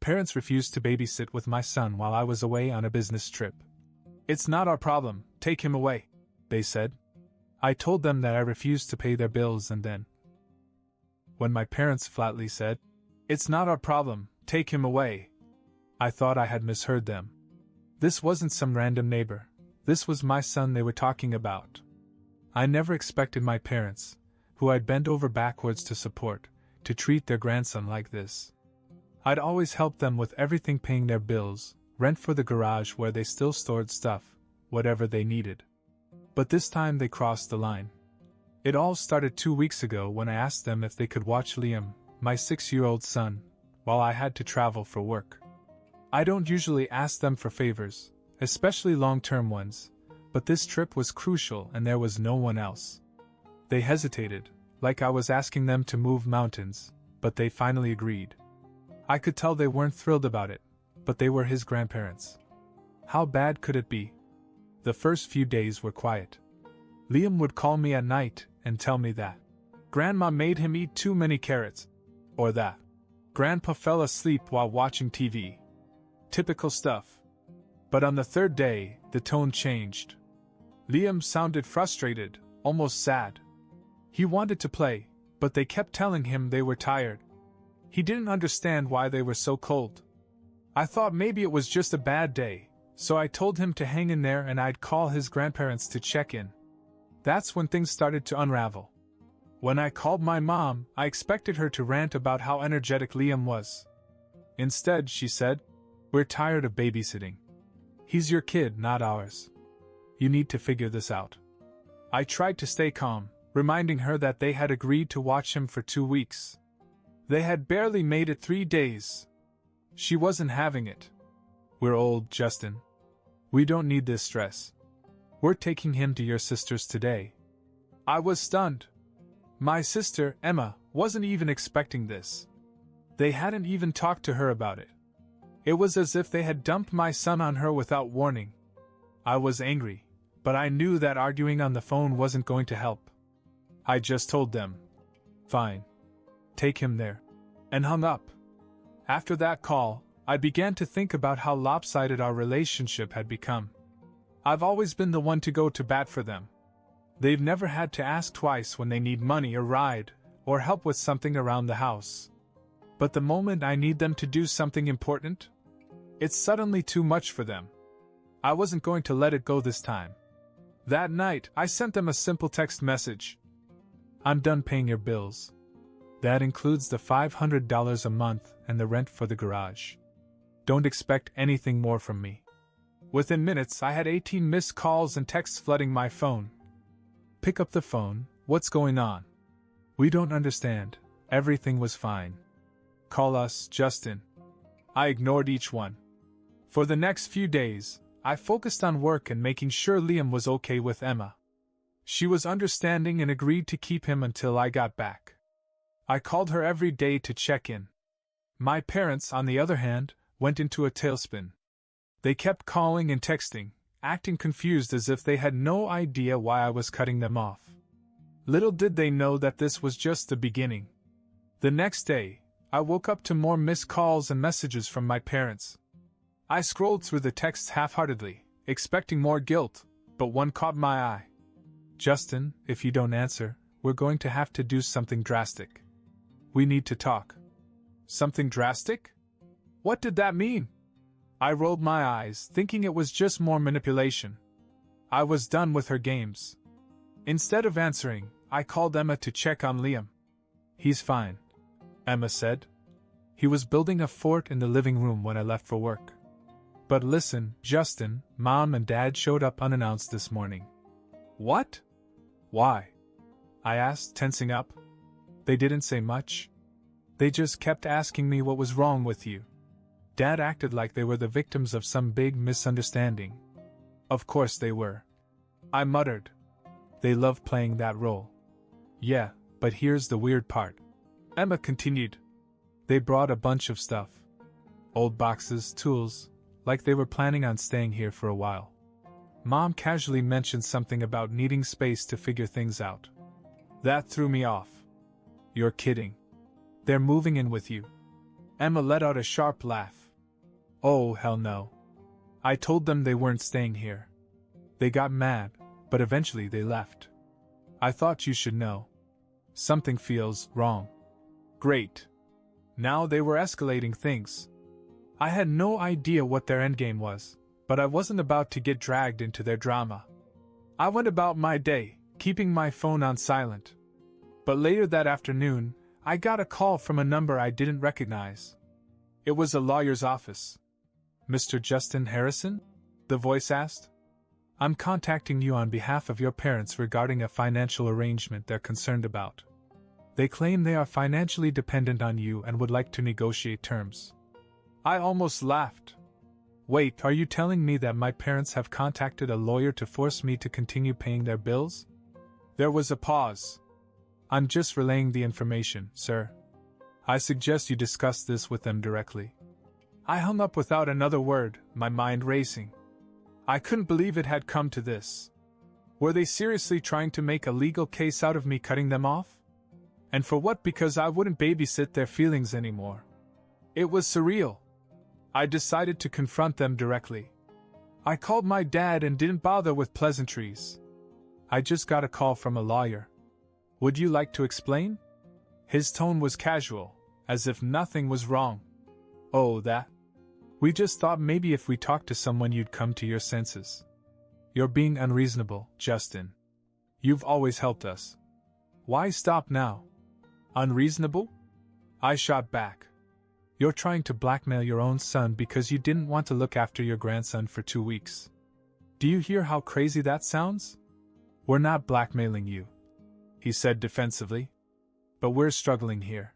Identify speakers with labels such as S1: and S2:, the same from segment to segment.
S1: parents refused to babysit with my son while I was away on a business trip. "It's not our problem, take him away," they said. I told them that I refused to pay their bills, and then, when my parents flatly said, "It's not our problem, take him away," I thought I had misheard them. This wasn't some random neighbor. This was my son they were talking about. I never expected my parents, who I'd bent over backwards to support, to treat their grandson like this. I'd always helped them with everything, paying their bills, rent for the garage where they still stored stuff, whatever they needed. But this time they crossed the line. It all started 2 weeks ago when I asked them if they could watch Liam, my 6-year-old son, while I had to travel for work. I don't usually ask them for favors, especially long-term ones, but this trip was crucial and there was no one else. They hesitated, like I was asking them to move mountains, but they finally agreed. I could tell they weren't thrilled about it, but they were his grandparents. How bad could it be? The first few days were quiet. Liam would call me at night and tell me that Grandma made him eat too many carrots, or that Grandpa fell asleep while watching TV. Typical stuff. But on the third day, the tone changed. Liam sounded frustrated, almost sad. He wanted to play, but they kept telling him they were tired. He didn't understand why they were so cold. I thought maybe it was just a bad day, so I told him to hang in there and I'd call his grandparents to check in. That's when things started to unravel. When I called my mom, I expected her to rant about how energetic Liam was. Instead, she said, "We're tired of babysitting. He's your kid, not ours. You need to figure this out." I tried to stay calm, reminding her that they had agreed to watch him for 2 weeks. They had barely made it 3 days. She wasn't having it. "We're old, Justin. We don't need this stress. We're taking him to your sister's today." I was stunned. My sister, Emma, wasn't even expecting this. They hadn't even talked to her about it. It was as if they had dumped my son on her without warning. I was angry, but I knew that arguing on the phone wasn't going to help. I just told them, "Fine. Take him there," and hung up. After that call, I began to think about how lopsided our relationship had become. I've always been the one to go to bat for them. They've never had to ask twice when they need money or ride, or help with something around the house. But the moment I need them to do something important, it's suddenly too much for them. I wasn't going to let it go this time. That night, I sent them a simple text message. "I'm done paying your bills. That includes the $500 a month and the rent for the garage. Don't expect anything more from me." Within minutes, I had 18 missed calls and texts flooding my phone. "Pick up the phone, what's going on? We don't understand, everything was fine. Call us, Justin." I ignored each one. For the next few days, I focused on work and making sure Liam was okay with Emma. She was understanding and agreed to keep him until I got back. I called her every day to check in. My parents, on the other hand, went into a tailspin. They kept calling and texting, acting confused as if they had no idea why I was cutting them off. Little did they know that this was just the beginning. The next day, I woke up to more missed calls and messages from my parents. I scrolled through the texts half-heartedly, expecting more guilt, but one caught my eye. "Justin, if you don't answer, we're going to have to do something drastic. We need to talk." Something drastic? What did that mean? I rolled my eyes, thinking it was just more manipulation. I was done with her games. Instead of answering, I called Emma to check on Liam. "He's fine," Emma said. "He was building a fort in the living room when I left for work." "But listen, Justin, Mom and Dad showed up unannounced this morning." "What? Why?" I asked, tensing up. "They didn't say much. They just kept asking me what was wrong with you." Dad acted like they were the victims of some big misunderstanding. Of course they were. I muttered. They love playing that role. "Yeah, but here's the weird part," Emma continued. "They brought a bunch of stuff. Old boxes, tools, like they were planning on staying here for a while. Mom casually mentioned something about needing space to figure things out. That threw me off." "You're kidding. They're moving in with you." Emma let out a sharp laugh. Oh, hell no. I told them they weren't staying here. They got mad, but eventually they left. I thought you should know. Something feels wrong. Great. Now they were escalating things. I had no idea what their endgame was, but I wasn't about to get dragged into their drama. I went about my day, keeping my phone on silent. But later that afternoon, I got a call from a number I didn't recognize. It was a lawyer's office. Mr. Justin Harrison? The voice asked. I'm contacting you on behalf of your parents regarding a financial arrangement they're concerned about. They claim they are financially dependent on you and would like to negotiate terms. I almost laughed. Wait, are you telling me that my parents have contacted a lawyer to force me to continue paying their bills? There was a pause. I'm just relaying the information, sir. I suggest you discuss this with them directly. I hung up without another word, my mind racing. I couldn't believe it had come to this. Were they seriously trying to make a legal case out of me cutting them off? And for what? Because I wouldn't babysit their feelings anymore. It was surreal. I decided to confront them directly. I called my dad and didn't bother with pleasantries. I just got a call from a lawyer. Would you like to explain? His tone was casual, as if nothing was wrong. Oh, that? We just thought maybe if we talked to someone you'd come to your senses. You're being unreasonable, Justin. You've always helped us. Why stop now? Unreasonable? I shot back. You're trying to blackmail your own son because you didn't want to look after your grandson for 2 weeks. Do you hear how crazy that sounds? We're not blackmailing you, he said defensively. But we're struggling here.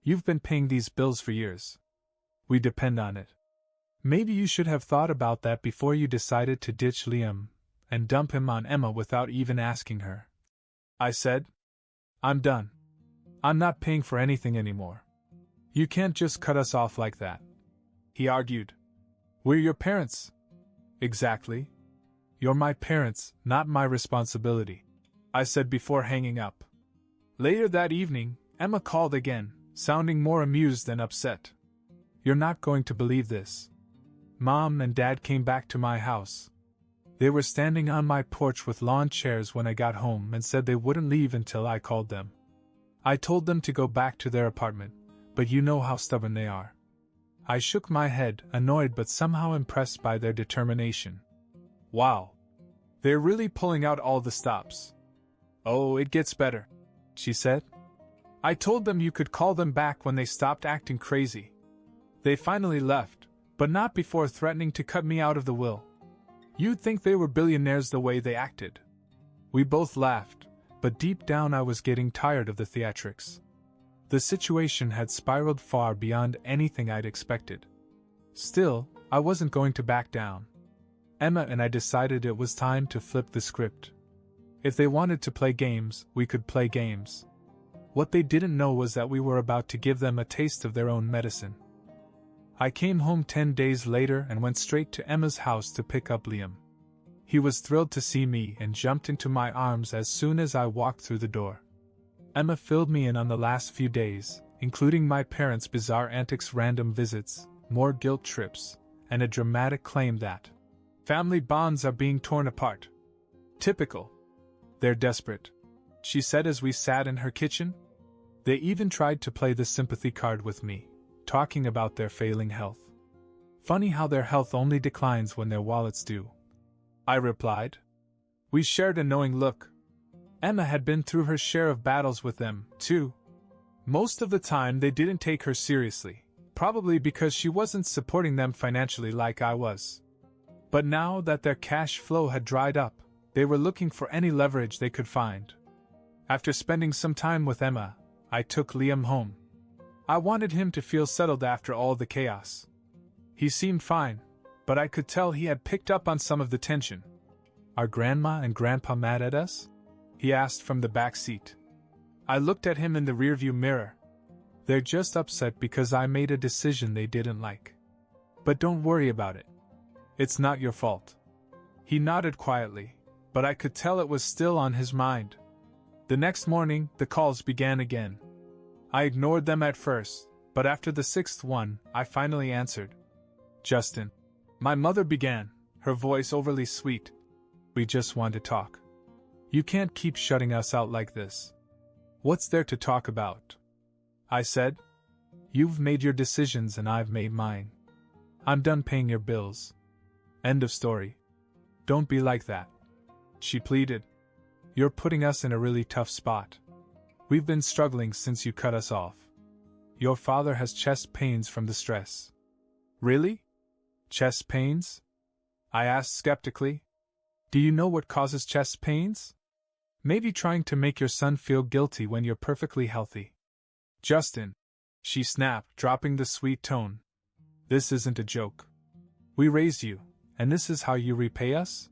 S1: You've been paying these bills for years. We depend on it. Maybe you should have thought about that before you decided to ditch Liam and dump him on Emma without even asking her. I said, I'm done. I'm not paying for anything anymore. You can't just cut us off like that. He argued. We're your parents. Exactly. You're my parents, not my responsibility, I said before hanging up. Later that evening, Emma called again, sounding more amused than upset. You're not going to believe this. Mom and Dad came back to my house. They were standing on my porch with lawn chairs when I got home and said they wouldn't leave until I called them. I told them to go back to their apartment, but you know how stubborn they are. I shook my head, annoyed but somehow impressed by their determination. Wow. They're really pulling out all the stops. Oh, it gets better, she said. I told them you could call them back when they stopped acting crazy. They finally left, but not before threatening to cut me out of the will. You'd think they were billionaires the way they acted. We both laughed, but deep down I was getting tired of the theatrics. The situation had spiraled far beyond anything I'd expected. Still, I wasn't going to back down. Emma and I decided it was time to flip the script. If they wanted to play games, we could play games. What they didn't know was that we were about to give them a taste of their own medicine. I came home 10 days later and went straight to Emma's house to pick up Liam. He was thrilled to see me and jumped into my arms as soon as I walked through the door. Emma filled me in on the last few days, including my parents' bizarre antics, random visits, more guilt trips, and a dramatic claim that family bonds are being torn apart. Typical. They're desperate, she said as we sat in her kitchen. They even tried to play the sympathy card with me, talking about their failing health. Funny how their health only declines when their wallets do, I replied. We shared a knowing look. Emma had been through her share of battles with them, too. Most of the time they didn't take her seriously, probably because she wasn't supporting them financially like I was. But now that their cash flow had dried up, they were looking for any leverage they could find. After spending some time with Emma, I took Liam home. I wanted him to feel settled after all the chaos. He seemed fine, but I could tell he had picked up on some of the tension. Are Grandma and Grandpa mad at us? He asked from the back seat. I looked at him in the rearview mirror. They're just upset because I made a decision they didn't like. But don't worry about it. It's not your fault. He nodded quietly, but I could tell it was still on his mind. The next morning, the calls began again. I ignored them at first, But after the sixth one, I finally answered. Justin. My mother began, her voice overly sweet. We just want to talk. You can't keep shutting us out like this. What's there to talk about? I said. You've made your decisions and I've made mine. I'm done paying your bills. End of story. Don't be like that. She pleaded. You're putting us in a really tough spot. We've been struggling since you cut us off. Your father has chest pains from the stress. Really? Chest pains? I asked skeptically. Do you know what causes chest pains? Maybe trying to make your son feel guilty when you're perfectly healthy. Justin, she snapped, dropping the sweet tone. This isn't a joke. We raised you, and this is how you repay us?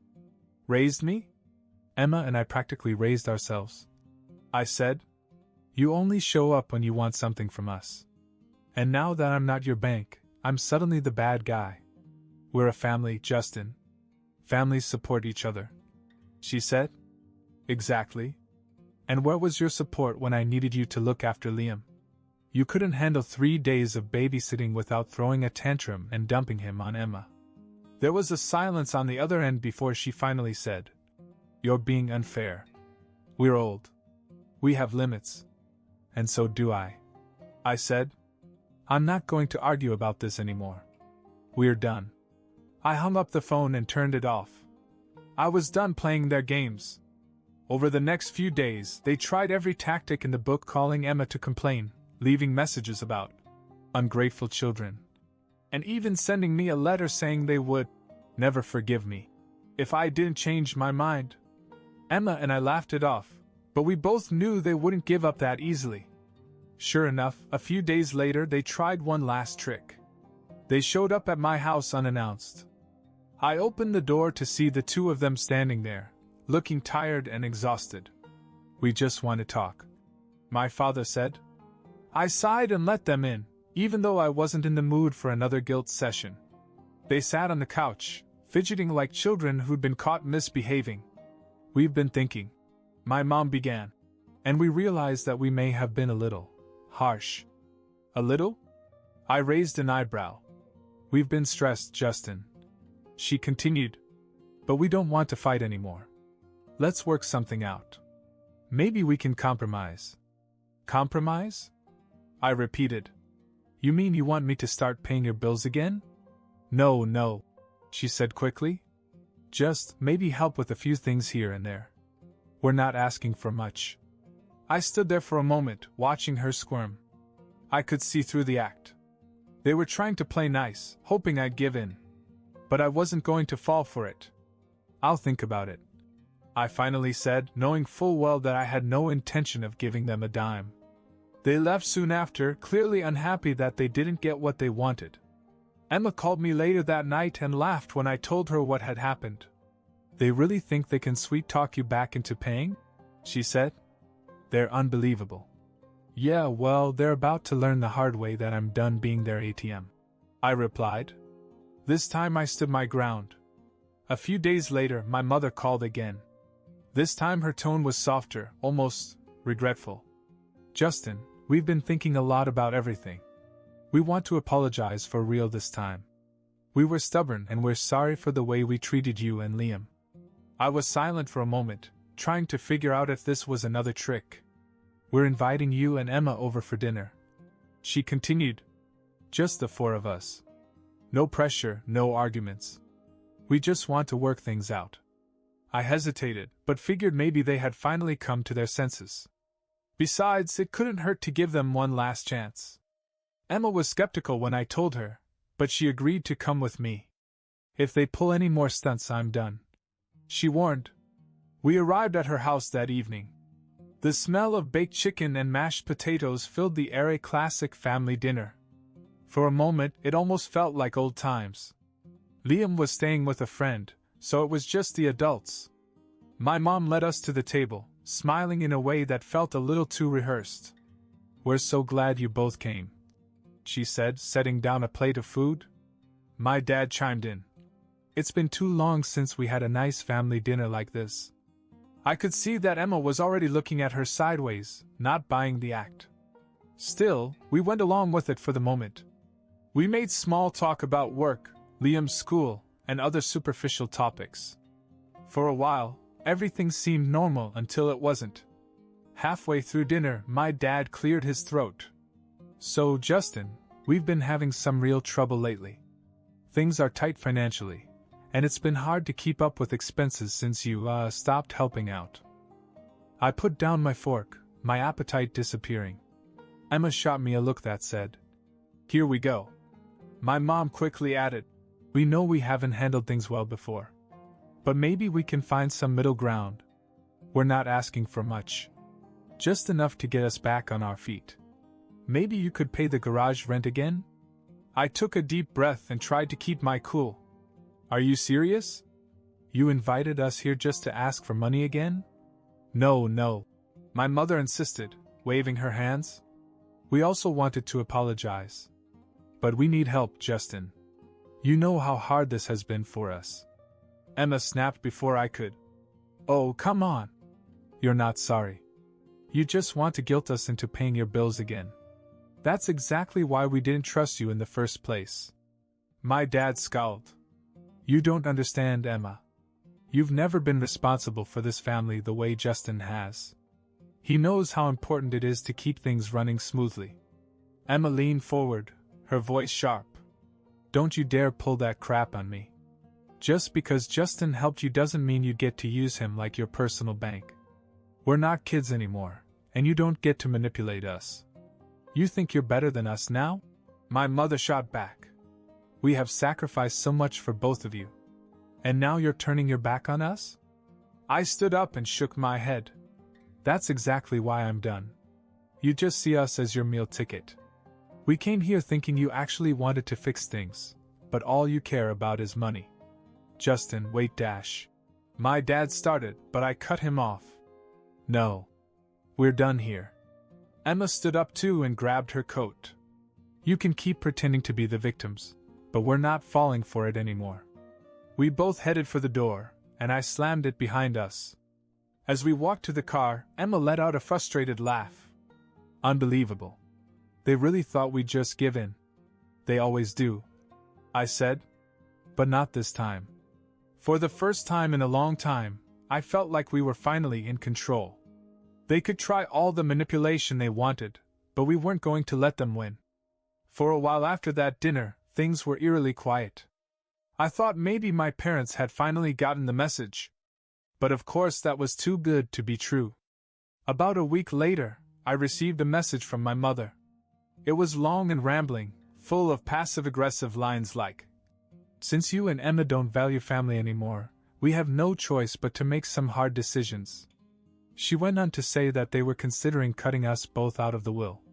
S1: Raised me? Emma and I practically raised ourselves. I said. You only show up when you want something from us. And now that I'm not your bank, I'm suddenly the bad guy. We're a family, Justin. Families support each other. She said. Exactly. And where was your support when I needed you to look after Liam? You couldn't handle 3 days of babysitting without throwing a tantrum and dumping him on Emma. There was a silence on the other end before she finally said, You're being unfair. We're old. We have limits. And so do I. I said. I'm not going to argue about this anymore. We're done. I hung up the phone and turned it off. I was done playing their games. Over the next few days, they tried every tactic in the book, calling Emma to complain, leaving messages about ungrateful children, and even sending me a letter saying they would never forgive me if I didn't change my mind. Emma and I laughed it off, but we both knew they wouldn't give up that easily. Sure enough, a few days later they tried one last trick. They showed up at my house unannounced. I opened the door to see the two of them standing there, looking tired and exhausted. We just want to talk, my father said. I sighed and let them in, even though I wasn't in the mood for another guilt session. They sat on the couch, fidgeting like children who'd been caught misbehaving. We've been thinking, my mom began, and we realized that we may have been a little harsh. A little? I raised an eyebrow. We've been stressed, Justin. She continued. But we don't want to fight anymore. Let's work something out. Maybe we can compromise. Compromise? I repeated. You mean you want me to start paying your bills again? No, she said quickly. Just maybe help with a few things here and there. We're not asking for much. I stood there for a moment, watching her squirm. I could see through the act. They were trying to play nice, hoping I'd give in. But I wasn't going to fall for it. I'll think about it, I finally said, knowing full well that I had no intention of giving them a dime. They left soon after, clearly unhappy that they didn't get what they wanted. Emma called me later that night and laughed when I told her what had happened. They really think they can sweet-talk you back into paying? She said. They're unbelievable. Yeah, well, they're about to learn the hard way that I'm done being their ATM. I replied. This time I stood my ground. A few days later, my mother called again. This time her tone was softer, almost regretful. Justin, we've been thinking a lot about everything. We want to apologize for real this time. We were stubborn and we're sorry for the way we treated you and Liam. I was silent for a moment, trying to figure out if this was another trick. We're inviting you and Emma over for dinner. She continued. Just the four of us. No pressure, no arguments. We just want to work things out. I hesitated, but figured maybe they had finally come to their senses. Besides, it couldn't hurt to give them one last chance. Emma was skeptical when I told her, but she agreed to come with me. If they pull any more stunts, I'm done, she warned. We arrived at her house that evening. The smell of baked chicken and mashed potatoes filled the air, a classic family dinner. For a moment, it almost felt like old times. Liam was staying with a friend, so it was just the adults. My mom led us to the table, smiling in a way that felt a little too rehearsed. We're so glad you both came, she said, setting down a plate of food. My dad chimed in. It's been too long since we had a nice family dinner like this. I could see that Emma was already looking at her sideways, not buying the act. Still, we went along with it for the moment. We made small talk about work, Liam's school, and other superficial topics. For a while, everything seemed normal until it wasn't. Halfway through dinner, my dad cleared his throat. "So, Justin, we've been having some real trouble lately. Things are tight financially, and it's been hard to keep up with expenses since you, stopped helping out." I put down my fork, my appetite disappearing. Emma shot me a look that said, "Here we go." My mom quickly added, "We know we haven't handled things well before. But maybe we can find some middle ground. We're not asking for much. Just enough to get us back on our feet. Maybe you could pay the garage rent again?" I took a deep breath and tried to keep my cool. "Are you serious? You invited us here just to ask for money again?" No, my mother insisted, waving her hands. "We also wanted to apologize. But we need help, Justin. You know how hard this has been for us." Emma snapped before I could. "Oh, come on. You're not sorry. You just want to guilt us into paying your bills again. That's exactly why we didn't trust you in the first place." My dad scowled. "You don't understand, Emma. You've never been responsible for this family the way Justin has. He knows how important it is to keep things running smoothly." Emma leaned forward, her voice sharp. "Don't you dare pull that crap on me. Just because Justin helped you doesn't mean you get to use him like your personal bank. We're not kids anymore, and you don't get to manipulate us. You think you're better than us now?" My mother shot back. "We have sacrificed so much for both of you. And now you're turning your back on us?" I stood up and shook my head. "That's exactly why I'm done. You just see us as your meal ticket. We came here thinking you actually wanted to fix things, but all you care about is money." "Justin, wait dash." My dad started, but I cut him off. "No. We're done here." Emma stood up too and grabbed her coat. "You can keep pretending to be the victims, but we're not falling for it anymore." We both headed for the door, and I slammed it behind us. As we walked to the car, Emma let out a frustrated laugh. "Unbelievable. They really thought we'd just give in." "They always do," I said. "But not this time." For the first time in a long time, I felt like we were finally in control. They could try all the manipulation they wanted, but we weren't going to let them win. For a while after that dinner, things were eerily quiet. I thought maybe my parents had finally gotten the message. But of course that was too good to be true. About a week later, I received a message from my mother. It was long and rambling, full of passive-aggressive lines like, "Since you and Emma don't value family anymore, we have no choice but to make some hard decisions." She went on to say that they were considering cutting us both out of the will.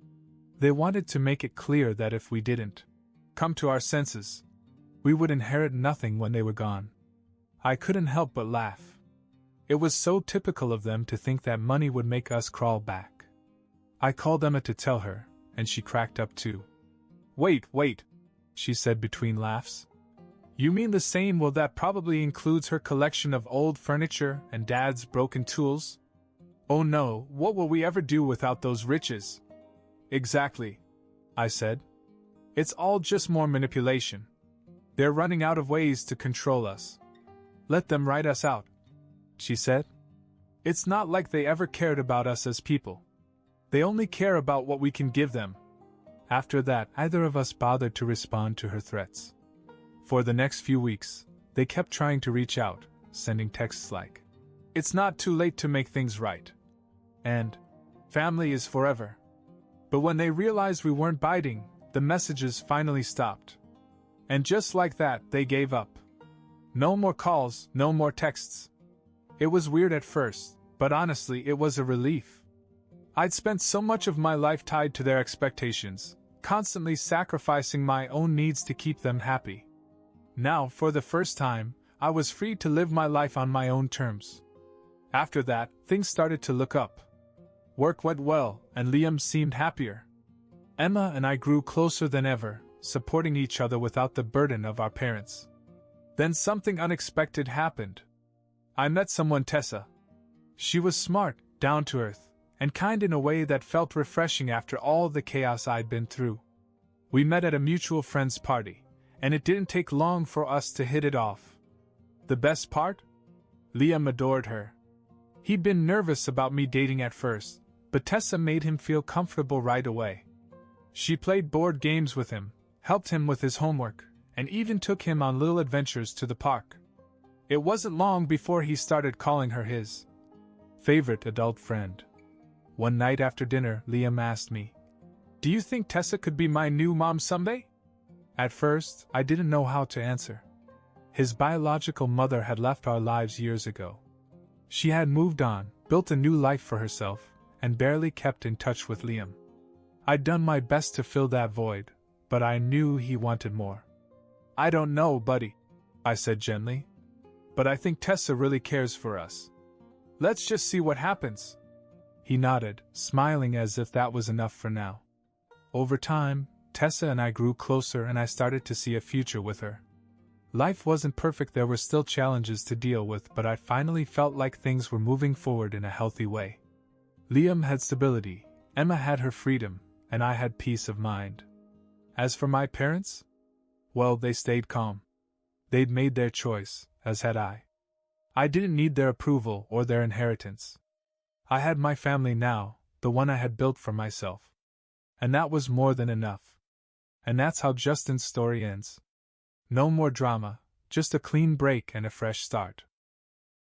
S1: They wanted to make it clear that if we didn't come to our senses, we would inherit nothing when they were gone. I couldn't help but laugh. It was so typical of them to think that money would make us crawl back. I called Emma to tell her, and she cracked up too. Wait, she said between laughs. "You mean the same? Well, that probably includes her collection of old furniture and Dad's broken tools?" "Oh no, what will we ever do without those riches?" "Exactly," I said. "It's all just more manipulation. They're running out of ways to control us. Let them write us out," she said. "It's not like they ever cared about us as people. They only care about what we can give them." After that, neither of us bothered to respond to her threats. For the next few weeks, they kept trying to reach out, sending texts like, "It's not too late to make things right," and "Family is forever." But when they realized we weren't biting, the messages finally stopped. And just like that, they gave up. No more calls, no more texts. It was weird at first, but honestly, it was a relief. I'd spent so much of my life tied to their expectations, constantly sacrificing my own needs to keep them happy. Now, for the first time, I was free to live my life on my own terms. After that, things started to look up. Work went well, and Liam seemed happier. Emma and I grew closer than ever, supporting each other without the burden of our parents. Then something unexpected happened. I met someone, Tessa. She was smart, down to earth, and kind in a way that felt refreshing after all the chaos I'd been through. We met at a mutual friend's party, and it didn't take long for us to hit it off. The best part? Liam adored her. He'd been nervous about me dating at first, but Tessa made him feel comfortable right away. She played board games with him, helped him with his homework, and even took him on little adventures to the park. It wasn't long before he started calling her his favorite adult friend. One night after dinner, Liam asked me, "Do you think Tessa could be my new mom someday?" At first, I didn't know how to answer. His biological mother had left our lives years ago. She had moved on, built a new life for herself, and barely kept in touch with Liam. I'd done my best to fill that void, but I knew he wanted more. "I don't know, buddy," I said gently. "But I think Tessa really cares for us. Let's just see what happens." He nodded, smiling as if that was enough for now. Over time, Tessa and I grew closer and I started to see a future with her. Life wasn't perfect, there were still challenges to deal with, but I finally felt like things were moving forward in a healthy way. Liam had stability, Emma had her freedom, and I had peace of mind. As for my parents? Well, they stayed calm. They'd made their choice, as had I. I didn't need their approval or their inheritance. I had my family now, the one I had built for myself. And that was more than enough. And that's how Justin's story ends. No more drama, just a clean break and a fresh start.